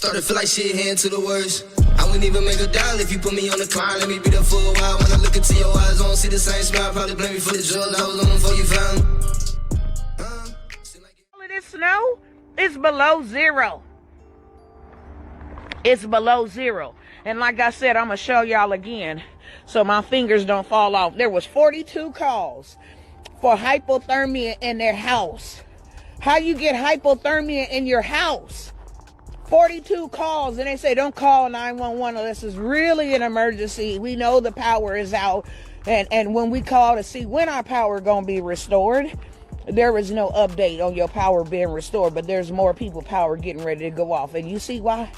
Started to feel like shit heading to the worst. I wouldn't even make a dial if you put me on the climb. Let me be there for a while. When I look into your eyes, I don't see the same smile. Probably blame me for the drugs I was on before you found me. All of this snow is below zero. It's below zero. And like I said, I'm going to show y'all again so my fingers don't fall off. There was 42 calls for hypothermia in their house. How you get hypothermia in your house? 42 calls, and they say don't call 911 unless it's really an emergency. We know the power is out, and when we call to see when our power gonna be restored, there is no update on your power being restored, but there's more people power getting ready to go off. And you see why?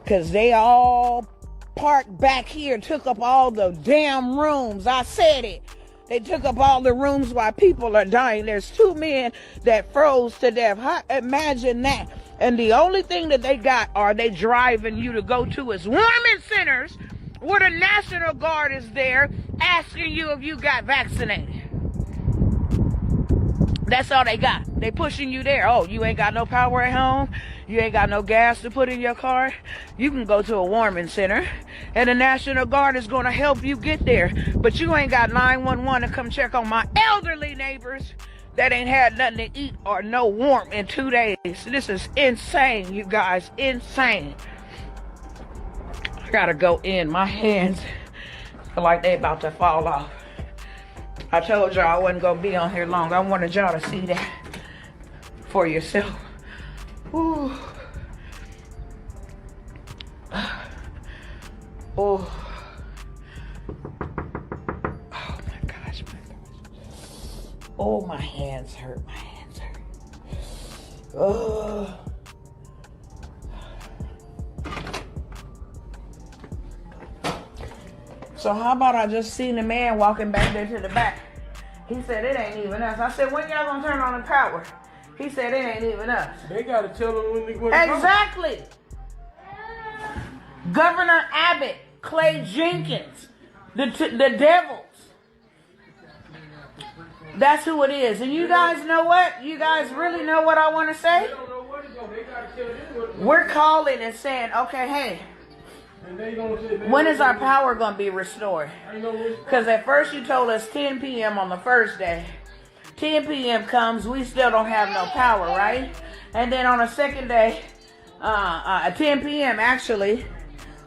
Because they all parked back here, took up all the damn rooms. I said it. They took up all the rooms while people are dying. There's 2 men that froze to death. Imagine that. And the only thing that they got are they driving you to go to is warming centers where the National Guard is there asking you if you got vaccinated. That's all they got. They pushing you there. Oh, you ain't got no power at home? You ain't got no gas to put in your car? You can go to a warming center, and the National Guard is going to help you get there. But you ain't got 911 to come check on my elderly neighbors that ain't had nothing to eat or no warmth in 2 days. This is insane, you guys. Insane. I gotta go in. My hands feel like they about to fall off. I told y'all I wasn't gonna be on here long. I wanted y'all to see that for yourself. Ooh. Oh. Oh my gosh, Oh, my hands hurt. My hands hurt. Oh. So how about I just seen a man walking back there to the back. He said, it ain't even us. I said, when y'all gonna turn on the power? He said, it ain't even us. They gotta tell them when they Exactly. Governor Abbott, Clay Jenkins, the devils. That's who it is. And you guys know what? You guys really know what I want to say? They don't know where to go. They gotta tell them We're calling and saying, okay, hey, when is our power going to be restored? Because at first you told us 10 p.m. on the first day. 10 p.m. comes, we still don't have no power, right? And then on the second day, 10 p.m. actually,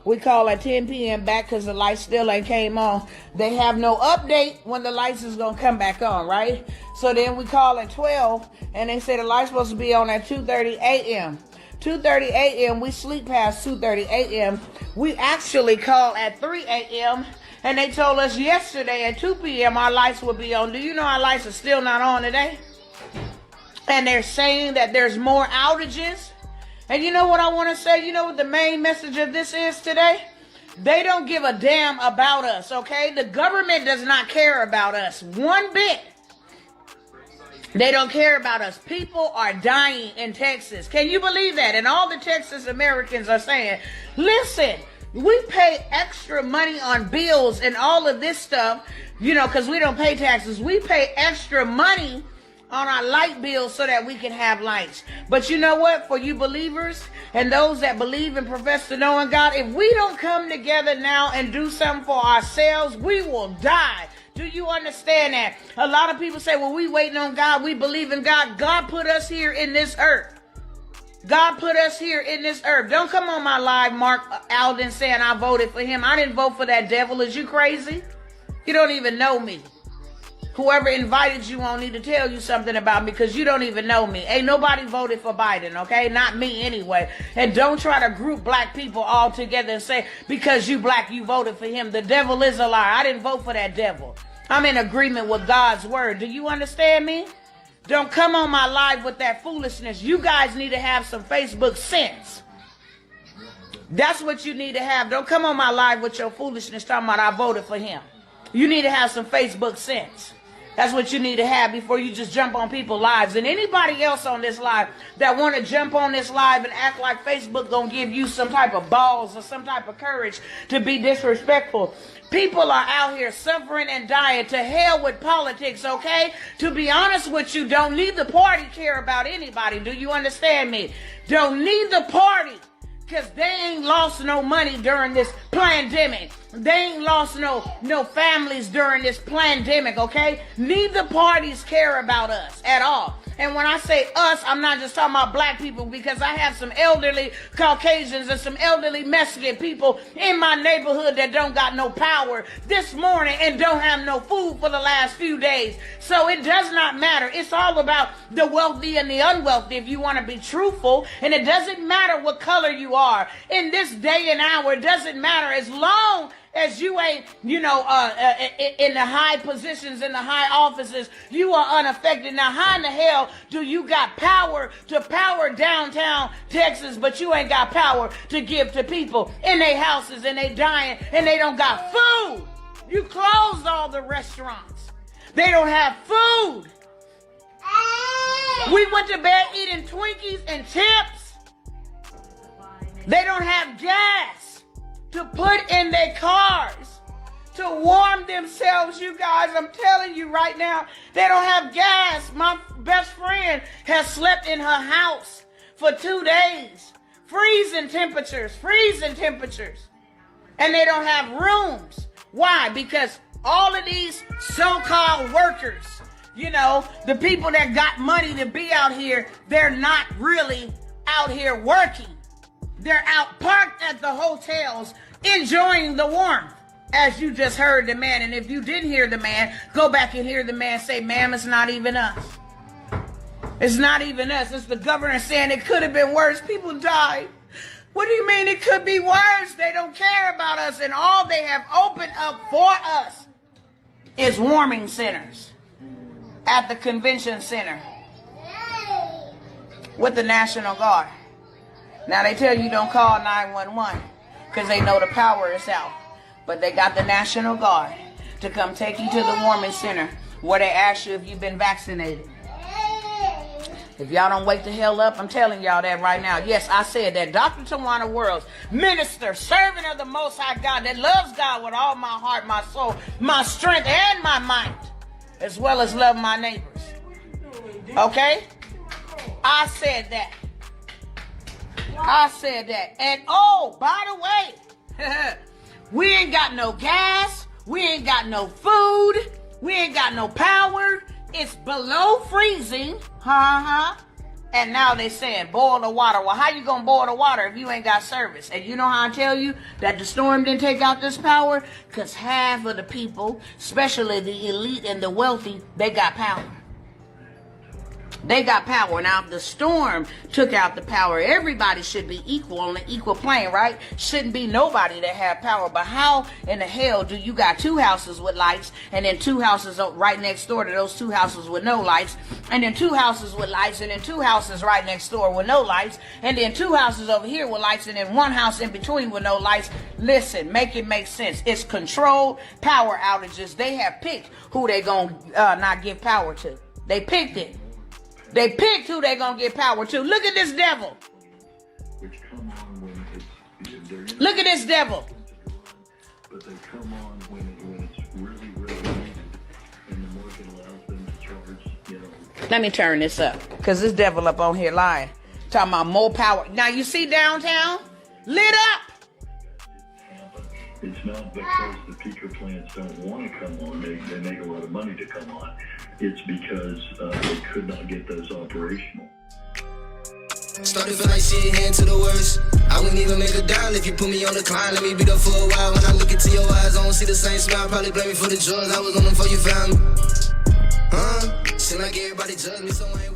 we call at 10 p.m. back because the lights still ain't came on. They have no update when the lights is going to come back on, right? So then we call at 12, and they say the light's supposed to be on at 2:30 a.m. 2:30 a.m. We sleep past 2:30 a.m. We actually call at 3 a.m. and they told us yesterday at 2 p.m. our lights would be on. Do you know our lights are still not on today? And they're saying that there's more outages. And you know what I want to say? You know what the main message of this is today? They don't give a damn about us, okay? The government does not care about us one bit. They don't care about us. People are dying in Texas. Can you believe that? And all the Texas Americans are saying, listen, we pay extra money on bills and all of this stuff, you know, because we don't pay taxes. We pay extra money on our light bills so that we can have lights. But you know what? For you believers and those that believe and profess to know in God, if we don't come together now and do something for ourselves, we will die. Do you understand that? A lot of people say, well, we waiting on God. We believe in God. God put us here in this earth. God put us here in this earth. Don't come on my live, Mark Alden, saying I voted for him. I didn't vote for that devil. Is you crazy? You don't even know me. Whoever invited you on need to tell you something about me because you don't even know me. Ain't nobody voted for Biden, okay? Not me anyway. And don't try to group black people all together and say, because you black, you voted for him. The devil is a liar. I didn't vote for that devil. I'm in agreement with God's word. Do you understand me? Don't come on my live with that foolishness. You guys need to have some Facebook sense. That's what you need to have. Don't come on my live with your foolishness talking about I voted for him. You need to have some Facebook sense. That's what you need to have before you just jump on people's lives. And anybody else on this live that want to jump on this live and act like Facebook gonna give you some type of balls or some type of courage to be disrespectful. People are out here suffering and dying. To hell with politics, okay? To be honest with you, don't need the party care about anybody. Do you understand me? Don't need the party Because they ain't lost no money during this pandemic. They ain't lost no families during this pandemic, okay? Neither parties care about us at all. And when I say us, I'm not just talking about black people, because I have some elderly Caucasians and some elderly Mexican people in my neighborhood that don't got no power this morning and don't have no food for the last few days. So it does not matter. It's all about the wealthy and the unwealthy, if you want to be truthful. And it doesn't matter what color you are in this day and hour. It doesn't matter as long as you ain't, in the high positions, in the high offices, you are unaffected. Now, how in the hell do you got power to power downtown Texas, but you ain't got power to give to people in their houses, and they dying and they don't got food? You closed all the restaurants. They don't have food. We went to bed eating Twinkies and chips. They don't have gas to put in their cars to warm themselves. You guys, I'm telling you right now, they don't have gas. My best friend has slept in her house for 2 days. Freezing temperatures. And they don't have rooms. Why? Because all of these so-called workers, the people that got money to be out here, they're not really out here working. They're out parked at the hotels enjoying the warmth, as you just heard the man. And if you didn't hear the man, go back and hear the man say, ma'am, it's not even us. It's not even us. It's the governor saying it could have been worse. People died. What do you mean it could be worse? They don't care about us, and all they have opened up for us is warming centers at the convention center with the National Guard. Now, they tell you don't call 911 because they know the power is out. But they got the National Guard to come take you to the warming center where they ask you if you've been vaccinated. If y'all don't wake the hell up, I'm telling y'all that right now. Yes, I said that. Dr. Tawana Worlds, minister, servant of the Most High God, that loves God with all my heart, my soul, my strength, and my mind, as well as love my neighbors. Okay? I said that. And oh, by the way, we ain't got no gas. We ain't got no food. We ain't got no power. It's below freezing. And now they saying boil the water. Well, how you gonna boil the water if you ain't got service? And you know how I tell you that the storm didn't take out this power? Because half of the people, especially the elite and the wealthy, they got power. They got power. Now, if the storm took out the power, everybody should be equal on an equal plane, right? Shouldn't be nobody that have power. But how in the hell do you got 2 houses with lights, and then 2 houses right next door to those 2 houses with no lights, and then 2 houses with lights, and then 2 houses right next door with no lights, and then 2 houses over here with lights, and then 1 house in between with no lights? Listen, make it make sense. It's controlled power outages. They have picked who they gonna not give power to. They picked it. They picked who they gonna give power to. Look at this devil. Look at this devil. But they come on when it's really, really needed, and the market allows them to charge, Let me turn this up, because this devil up on here lying. Talking about more power. Now you see downtown? Lit up. It's not because the peaker plants don't want to come on. They make a lot of money to come on. It's because they could not get those operational. Started feel like shit, heading to the worst. I wouldn't even make a dime if you put me on the climb. Let me be there for a while. When I look into your eyes, I don't see the same smile. Probably blame me for the drugs I was on them before you found me. Seem like everybody judged me, so I ain't